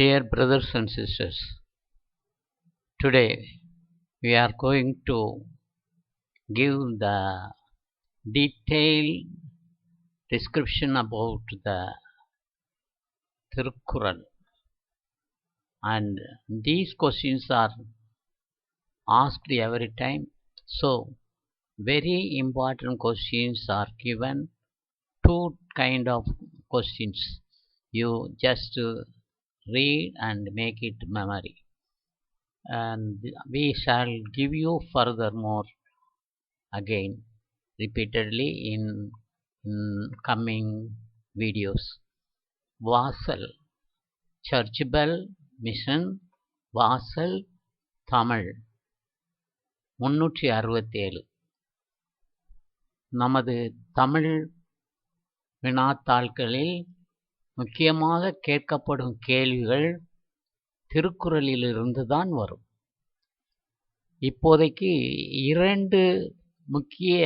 Dear brothers and sisters, today we are going to give the detailed description about the Tirukkural, and these questions are asked every time. So very important questions are given. Two kind of questions. You just read and make it memory, and we shall give you furthermore again repeatedly in coming videos. வாசல் search bell mission வாசல் தமிழ் 367. நமது தமிழ் வினாத்தாள்களில் முக்கியமாக கேட்கப்படும் கேள்விகள் திருக்குறளிலிருந்து தான் வரும். இப்போதைக்கு 2 முக்கிய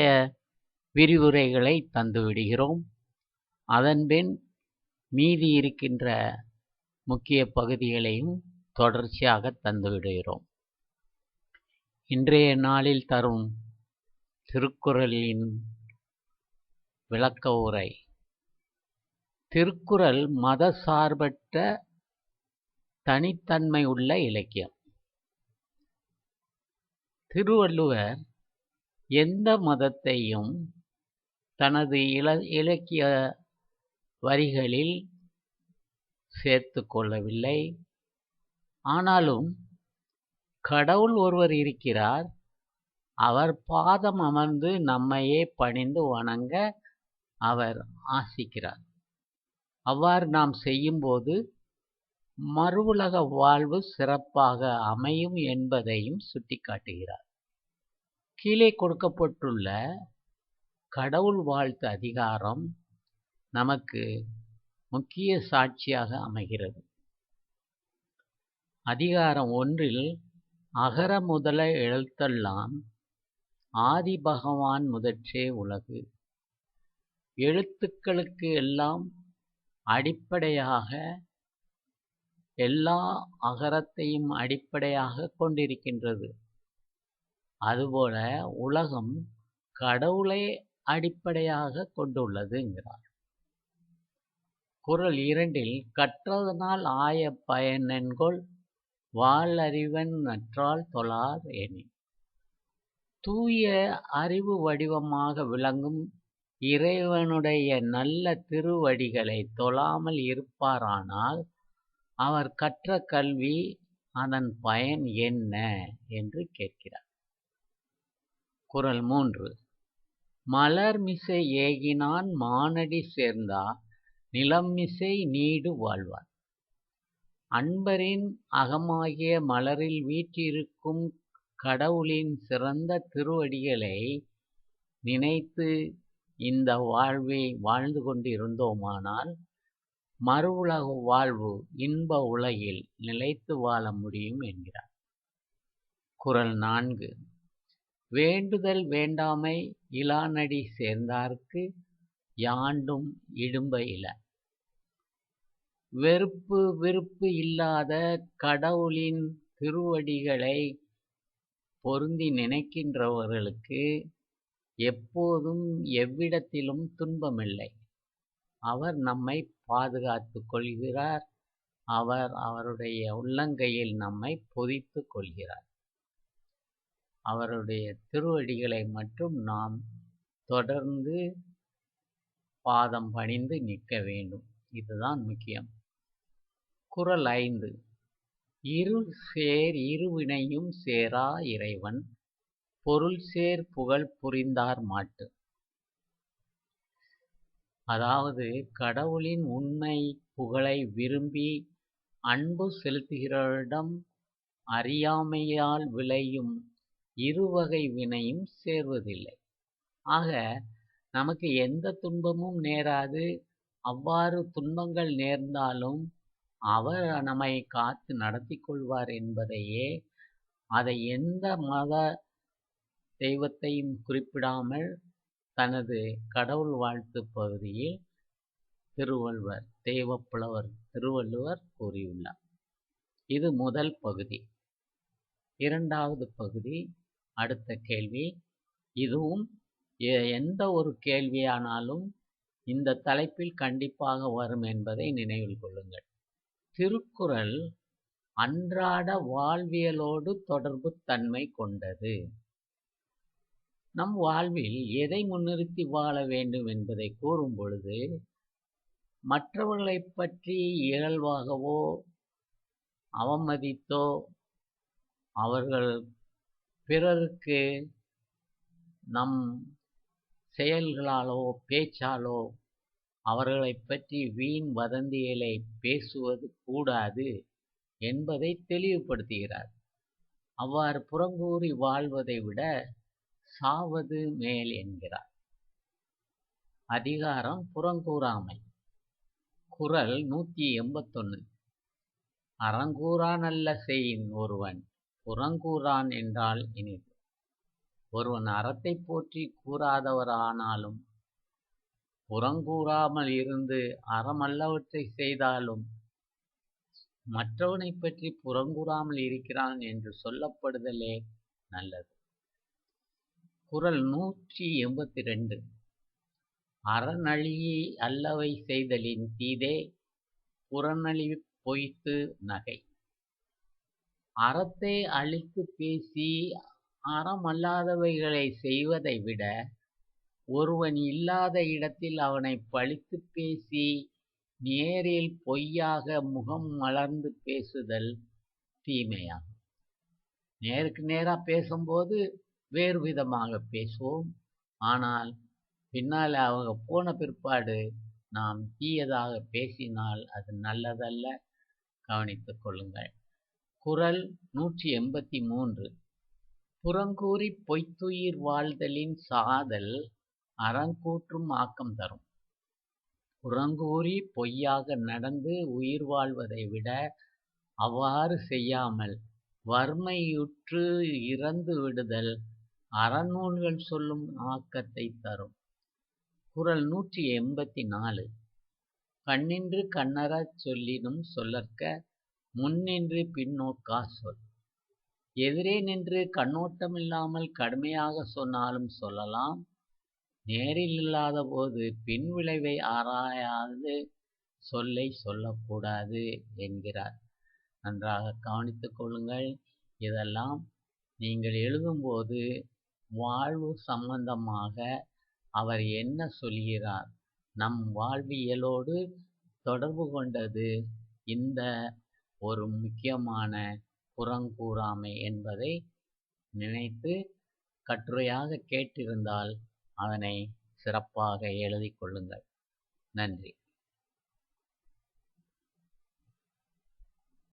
விரிவுரைகளை தந்துவிடுகிறோம். அதன்பின் மீதி இருக்கின்ற முக்கிய பகுதிகளையும் தொடர்ச்சியாக தந்துவிடுகிறோம். இன்றைய நாளில் தரும் திருக்குறளின் விளக்க உரை. திருக்குறள் மதசார்பற்ற தனித்தன்மை உள்ள இலக்கியம். திருவள்ளுவர் எந்த மதத்தையும் தனது இலக்கிய வரிகளில் சேர்த்து கொள்ளவில்லை. ஆனாலும் கடவுள் ஒருவர் இருக்கிறார், அவர் பாதம் அமர்ந்து நம்மையே பணிந்து வணங்க அவர் ஆசிக்கிறார். அவ்வாறு நாம் செய்யும்போது மறுவுலக வாழ்வு சிறப்பாக அமையும் என்பதையும் சுட்டிக்காட்டுகிறார். கீழே கொடுக்கப்பட்டுள்ள கடவுள் வாழ்த்து அதிகாரம் நமக்கு முக்கிய சாட்சியாக அமைகிறது. அதிகாரம் 1 அகர முதல எழுத்தெல்லாம் ஆதி பகவான் முதற்றே உலகு. எழுத்துக்களுக்கு எல்லாம் அடிப்படையாக எல்லா அகரத்தையும் அடிப்படையாக கொண்டிருக்கின்றது. அதுபோல உலகம் கடவுளை அடிப்படையாக கொண்டுள்ளது என்கிறார். குறள் 2 கற்றதனால் ஆய பயனென்கொல் வாளறிவன் நற்றால் தொழார் எனின். தூய அறிவு வடிவமாக விளங்கும் இறைவனுடைய நல்ல திருவடிகளை தொழாமல் இருப்பாரானால் அவர் கற்ற கல்வி அதன் பயன் என்ன என்று கேட்கிறார். குறள் 3 மலர்மிசை ஏகினான் மானடி சேர்ந்தார் நிலம்மிசை நீடு வாழ்வார். அன்பரின் அகமாகிய மலரில் வீற்றிருக்கும் கடவுளின் சிறந்த திருவடிகளை நினைத்து இந்த வாழ்வை வாழ்ந்து கொண்டிருந்தோமானால் மறுவுலக வாழ்வு இன்ப உலகில் நிலைத்து வாழ முடியும் என்கிறார். குறள் 4 வேண்டுதல் வேண்டாமை இலானடி சேர்ந்தார்க்கு யாண்டும் இடும்ப இல. வெறுப்பு விருப்பு இல்லாத கடவுளின் திருவடிகளை பொருந்தி நினைக்கின்றவர்களுக்கு எப்போதும் எவ்விடத்திலும் துன்பமில்லை. அவர் நம்மை பாதுகாத்து கொள்கிறார். அவர் அவருடைய உள்ளங்கையில் நம்மை பொதித்து கொள்கிறார். அவருடைய திருவடிகளை மட்டும் நாம் தொடர்ந்து பாதம் பணிந்து நிற்க வேண்டும். இதுதான் முக்கியம். குறள் 5 இருள் சேர் இருவினையும் சேரா இறைவன் பொருள் சேர் புகழ் புரிந்தார் மாட்டு. அதாவது கடவுளின் உண்மை புகழை விரும்பி அன்பு செலுத்துகிறவரிடம் அறியாமையால் விளையும் இருவகை வினையும் சேர்வதில்லை. ஆக நமக்கு எந்த துன்பமும் நேராது. அவ்வாறு துன்பங்கள் நேர்ந்தாலும் அவர் நம்மை காத்து நடத்தி கொள்வார் என்பதையே, அதை எந்த மத தெய்வத்தையும் குறிப்பிடாமல் தனது கடவுள் வாழ்த்து பகுதியில் தெய்வப்புலவர் திருவள்ளுவர் கூறியுள்ளார். இது முதல் பகுதி. இரண்டாவது பகுதி அடுத்த கேள்வி. இதுவும் எந்த ஒரு கேள்வியானாலும் இந்த தலைப்பில் கண்டிப்பாக வரும் என்பதை நினைவில் கொள்ளுங்கள். திருக்குறள் அன்றாட வாழ்வியலோடு தொடர்பு தன்மை கொண்டது. நம் வாழ்வில் எதை முன்னிறுத்தி வாழ வேண்டும் என்பதை கூறும் பொழுது, மற்றவர்களைப் பற்றி இகழ்வாகவோ அவமதித்தோ அவர்கள் பிறருக்கு நம் செயல்களாலோ பேச்சாலோ அவர்களைப் பற்றி வீண் வதந்திகளை பேசுவது கூடாது என்பதை தெளிவுபடுத்துகிறார். அவ்வாறு புறங்கூறி வாழ்வதை விட சாவது மேல் என்கிறார். அதிகாரம் புறங்கூறாமை. குறள் 181. அறங்கூறா நல்ல செயின் ஒருவன் புறங்கூறான் என்றால் இனிது. ஒருவன் அறத்தை போற்றி கூறாதவரானாலும் புறங்கூறாமல் இருந்து அறமல்லவற்றை செய்தாலும் மற்றவனை பற்றி புறங்கூறாமல் இருக்கிறான் என்று சொல்லப்படுதலே நல்லது. குறள் 182. அறநழியை அல்லவை செய்தலின் தீதே புறநழி பொய்த்து நகை. அறத்தை அழித்து பேசி அறமல்லாதவைகளை செய்வதை விட ஒருவன் இல்லாத இடத்தில் அவனை பழித்து பேசி நேரில் பொய்யாக முகம் மலர்ந்து பேசுதல் தீமையாகும். நேருக்கு நேராக பேசும்போது வேறு விதமாக பேசுவோம். ஆனால் பின்னால் அவங்க போன பிற்பாடு நாம் தீயதாக பேசினால் அது நல்லதல்ல. கவனித்துக் கொள்ளுங்கள். குறள் 183. புறங்கூறி பொய்த்துயிர் வாழ்தலின் சாதல் அறங்கூற்றும் ஆக்கம் தரும். புறங்கூறி பொய்யாக நடந்து உயிர் வாழ்வதை விட அவ்வாறு செய்யாமல் வறுமையுற்று இறந்து விடுதல் அறநூல்கள் சொல்லும் ஆக்கத்தை தரும். குறள் 184. கண்ணின்று கண்ணறச் சொல்லினும் சொல்லற்க முன்னின்று பின்னோக்கா சொல். எதிரே நின்று கண்ணோட்டமில்லாமல் கடுமையாக சொன்னாலும் சொல்லலாம். நேரில் இல்லாத போது பின் விளைவை ஆராயாது சொல்லை சொல்லக்கூடாது என்கிறார். நன்றாக கவனித்துக் கொள்ளுங்கள். இதெல்லாம் நீங்கள் எழுதும்போது வாழ்வு சம்பந்தமாக அவர் என்ன சொல்கிறார், நம் வாழ்வியலோடு தொடர்பு கொண்டது இந்த ஒரு முக்கியமான புறங்கூறாமை என்பதை நினைத்து கட்டுரையாக கேட்டிருந்தால் அதனை சிறப்பாக எழுதிக் கொள்ளுங்கள். நன்றி.